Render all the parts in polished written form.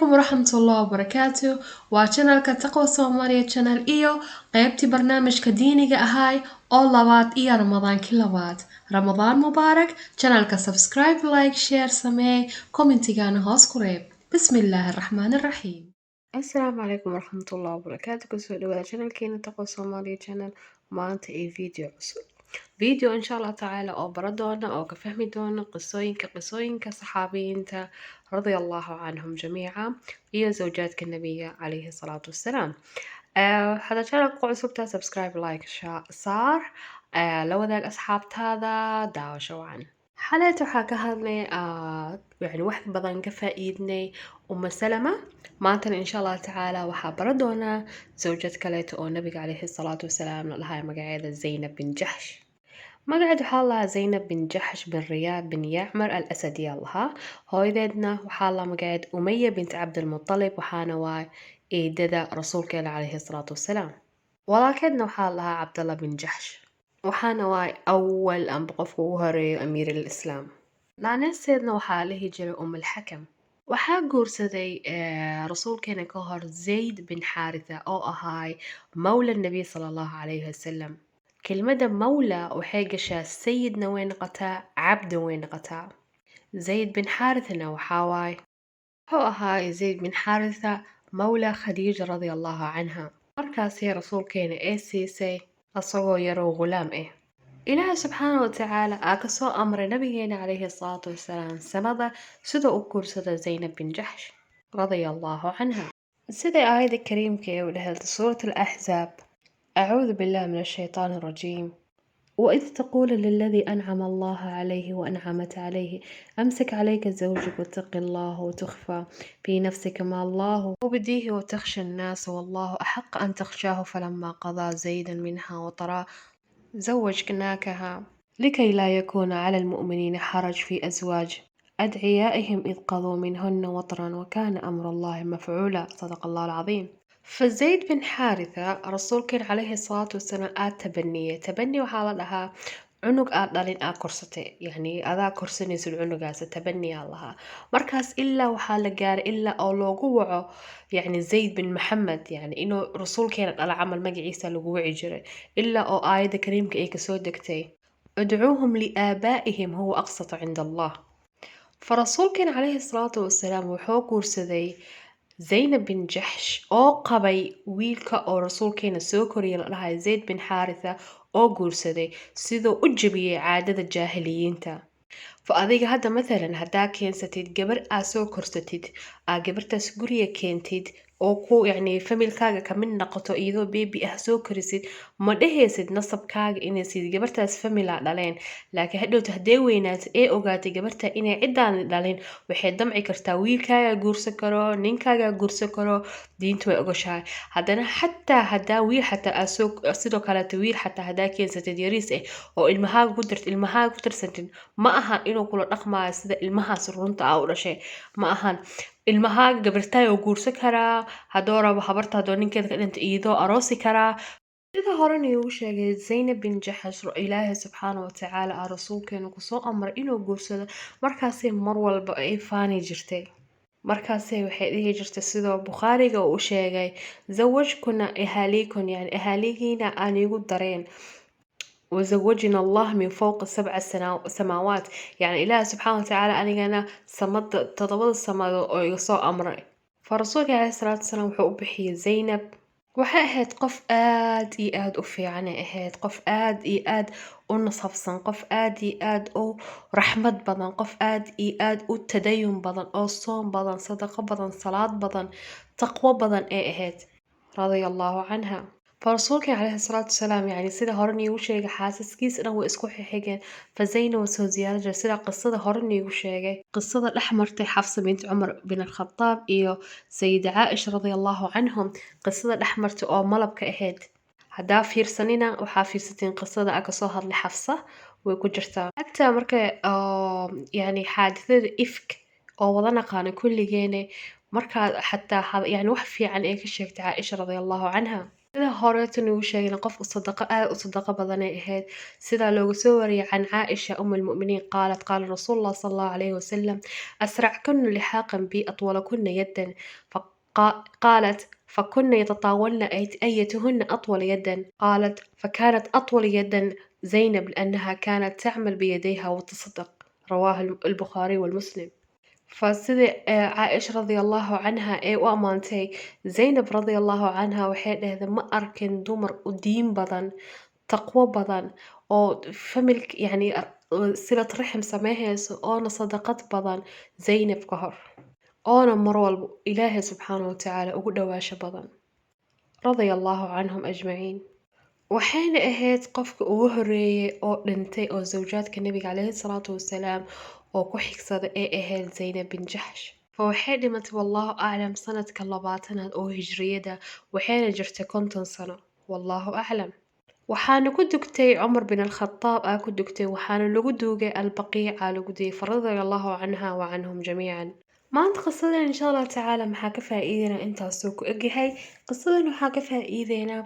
عليكم ورحمة الله وبركاته وشانلka Taqwa Soomaaliya channel iyo qaybtii barnaamijka diiniga ahay oo labaad iyo Ramadaankii labaad. Ramadaan mubaarak. Channelka subscribe, like, share, samee, commentigana hoos ku reeb. Bismillahir Rahmaanir Rahiim. Assalaamu calaykum waraxmatullahi wabarakaatu. Kusoo dhawaada channelkeena Taqwa Soomaaliya channel. Maanta iyo video cusub. Video insha Allah tacaala oo bara doona oo ka fahmi doona qisooyinka saxaabiyiinta radiyallahu canhum jamiica iyo zawjaadka nabiga calayhi salaatu wassalaam. Hada channelka ku cusubtaa subscribe, like, saar, la wadaag asxaabtaada, daawasho wacan. xaleeta waxaa ka hadlay yani wax badan ka faa'iidnay Salama. maantana insha Allah tacaala waxaa bara doonaa zawjad kaleeto oo nabiga calayhi salaatu wassalaam la dhahay magaceeda Zaynab bin Jahsh. magaceeda waxaa lahaa Zaynab bin Jahsh bin Riyaad bin Yacmar al Asadi lahaa. hooyadeedna waxaa la magaceed Umayya bint Cabdilmuttalib waxaana waa eedada rasuulkeena calayhi salaatu wassalaam. walaalkeedna waxaa lahaa Cabdallah bin Jahsh waxaana waa awal amba qofka ugu horeeyo amiir alislaam. naanasteedna waxaa la jiray Alxakam. waxaa guursaday rasuulkeena ka hor Zayd bin Xaaritha oo ahaay mawla nabi sala allahu calayhi wasalam. kelmadda mawla waxay gashaa sayidna way noqotaa cabdan way noqotaa. Zayd bin Xaarithana waxaa waaye wuxuu ahaay Zayd bin Xaaritha mawla Khadiija radiallahu canha. markaasay rasuulkeena ee siisay asagoo yaroo ghulaam ah. ilaahay subxaana wa tacaala aa ka soo amray nabigeena calayhi salaatu wassalaam samada sida u guursada Zaynab bin Jahsh radiyallahu canha. siday aayadda kariimka ee u dhahelta suurat al-Ahzaab acuudu billahi min ashaytaani rajiim وإذ تقول للذي أنعم الله عليه وأنعمت عليه أمسك عليك زوجك واتق الله وتخفى في نفسك ما الله وبديه وتخشى الناس والله أحق أن تخشاه فلما قضى زيدا منها وطرا زوجناكها لكي لا يكون على المؤمنين حرج في أزواج أدعيائهم إذ قضوا منهن وطرا وكان أمر الله مفعولا صدق الله العظيم. فزيد بن حارثة رسولك عليه الصلاة والسلام تبني وحالة لها عنق دالين كرستي يعني أذا كرسني سل عنق تبني الله مركز إلا وحالة جار إلا أو لوجوعه يعني زيد بن محمد يعني إنه رسول كان على عمل مجي عيسى لوجوع جري إلا أو آية كريم كأيك سودكتي ادعوهم لآبائهم هو أقسط عند الله. فرسول كان عليه الصلاة والسلام وحوق ورسدي Zaynab bin Jahsh oo qabay wiilka oo rasuulkeena soo koriyay la dhahay Zayd bin Xaaritha oo guursaday sidoo u jabiyay caadada jaahiliyiinta. fa adiga hadda mathalan haddaa keensatid gabar aa soo korsatid aa gabartaas guriga keentid oo ku yani familkaaga ka mid noqoto iyadoo baby ah soo korisid ma dhehaysid nasabkaaga inay sid gabartaas famila dhaleen laakiin hadhowta haddee weynaato ee ogaatay gabarta inay ciddaan dhalin waxay damci kartaa wiilkaaga guursan karo ninkaaga guursan karo diintu way ogoshahay. haddana xataa haddaa wiil xataa aa soo sidoo kaleeto wiil xataa haddaa keensatid yariis ah oo ilmahaaga ku tirsantid ma aha inuu kula dhaqmaayo sida ilmahaas runta ah u dhashay ma ahan. ilmahaaga gabartaay oo guursan karaa haddoo rabo habarta haddoo ninkeeda ka dhinta iyadoo aroosi karaa. sida horena iigu sheegay Zaynab bin Jahsh ilaahay subxaana wa tacaala aa rasuulkeena kusoo amray inuu guursado markaasay mar walba ay faani jirtay. markaasay waxay dhihi jirtay sidoo Bukhaariga uu sheegay zawajkuna ahaalikun yani ahaalihiina aan igu dareen وزوجنا الله من فوق 7 سماوات يعني إله سبحانه وتعالى أنينا سمد تضبط السماء ويصو أمره. فرسولك عليه الصلاة والسلام وحو بحي زينب waxay ahayd qof aad iyo aad u fiican ay ahayd qof aad iyo aad u nasabsan qof aad iyo aad u raxmad badan qof aad iyo aad u tadayun badan oo soom badan sadaqo badan salaad badan taqwo badan ay ahayd radiyallahu canha. فرسولك عليه الصلاة والسلام يعني سيدا هورني وشيغا حاسس كيس أنا وإسكو حيجان فزينة وسو زيادة سيدا قصة هورني وشيغا قصة الأحمر تي حفصة بنت عمر بن الخطاب إيو سيدة عائشة رضي الله عنهم قصة الأحمر تقو ملب كأهد هدا فير سنينة وحافي ستين قصة أكسوها لحفصة ويكجرتا حتى مركا يعني حادثة إفك أو وضنا قانا كل جيني مركا حتى يعني وحفي عن إيك الشيخ عائشة رضي الله عنها sida horeetan uu sheegay qof u sadaqa badan ay ahayd sida loogu soo wariyay can Caaisha umulmu'miniin qaalat qaala rasuulullah sallallahu alayhi wasallam asrackunna lixaaqan bi atwalakunna yadan قالت فكن يتطاولن أيتهن أطول يدا قالت فكانت أطول يدا زينب لأنها كانت تعمل بيديها وتصدق رواه البخاري والمسلم فسيدي عائشة رضي الله عنها u amaantay Zaynab رضي الله عنها waxay dhahday ma arkin dumar u diin badan taqwo badan oo familk yani silad raxim sameehayso oona sadaqad badan Zaynab ka hor oona mar walba Ilaahay subxaanahu wa tacaala ugu dhawaasho badan رضي الله عنهم أجمعين waxayna ahayd qofka ugu horeeyay oo dhintay oo zawjaadka nabiga calayhi salaatu wasalaam oo ku xigsaday ay ahayd Zaynab bin Jahsh waxay dhimatay wallahu aclam sanadka 20aad oo hijriyada waxayna jirtay 50 sano wallahu aclam waxaana ku dugtay Umar bin al-Khattab ku dugtay waxaana lagu duugay al-Baqiica lagu diyay radiyallahu anha wa anhum jamiican maanta qisadan insha Allah tacaala maxaa ka faa'iideynaa intaas oo ku egyahay qisadan waxaa ka faa'iideynaa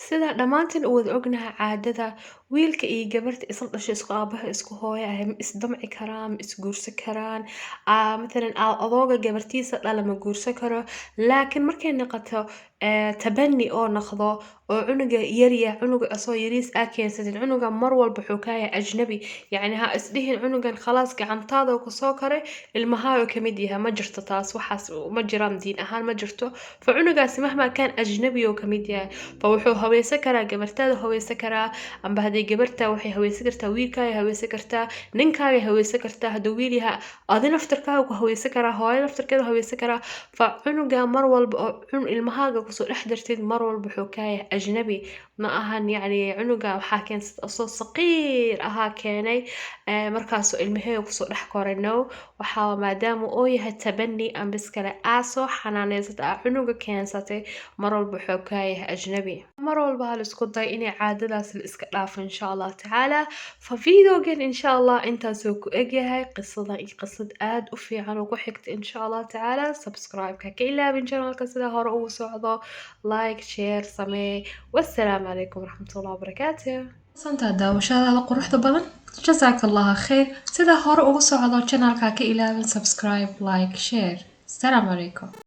sida dhammaantiin u wada ognahay caadada wiilka iyo gabarta isla dhashay isku aabaha isku hooyo ah ma isdamci karaan ma isguursan karaan matalan adooga gabartiisa dhala ma guursan karo laakiin markay noqoto tabani oo noqdo oo cunuga yaryahay cunuga asoo yariis keensatin cunuga mar walba wuxuu ka yahay ajnabi yacni ha isdhihin cunugan khalaas gacantaada ku soo koray ilmahaaga ka mid yahay ma jirto taas waxaas ma jiraan diin ahaan ma jirto fa cunugaasi mahma kaan ajnabi oo ka mid yahay fa wuxuu haweysan karaa gabartaada haweysan karaa amba haddii gabarta waxay haweysan kartaa wiilkaaga haweysan kartaa ninkaaga haweysan kartaa hadduu wiil yahay adi naftarkaaga ku haweysan karaa hooyo naftarkeeda haweysan karaa fa cunuga mar walba oo ilmahaaga kusoo dhex dartid mar walba wuxuu ka yahay ajnabi ma ahan yacni cunuga waxaa keensad asoo saqiir ahaa keenay markaasoo ilmaheega kusoo dhex koray no waxaa maadaama oo yahay tabani ambis kale soo xanaaneysata cunuga keensatay mar walba wuxuu ka yahay ajnabi mar walba hal isku day inay caadadaas la iska dhaafo insha Allah tacaala fa videogan insha Allah intaasoo ku egyahay qisadan iyo qisad aad u fiican oo ku xigta insha Allah tacaala subscribe-ka ka ilaabin channelka sida hore ugu socdo like share samee wassalaamu calaykum waraxmatullahi wabarakaatuh santaa daawashadaada quruxda badan jazaaka allaha khayr sida hore ugu socdo channelka ka ilaabin subscribe like share assalaamu calaykum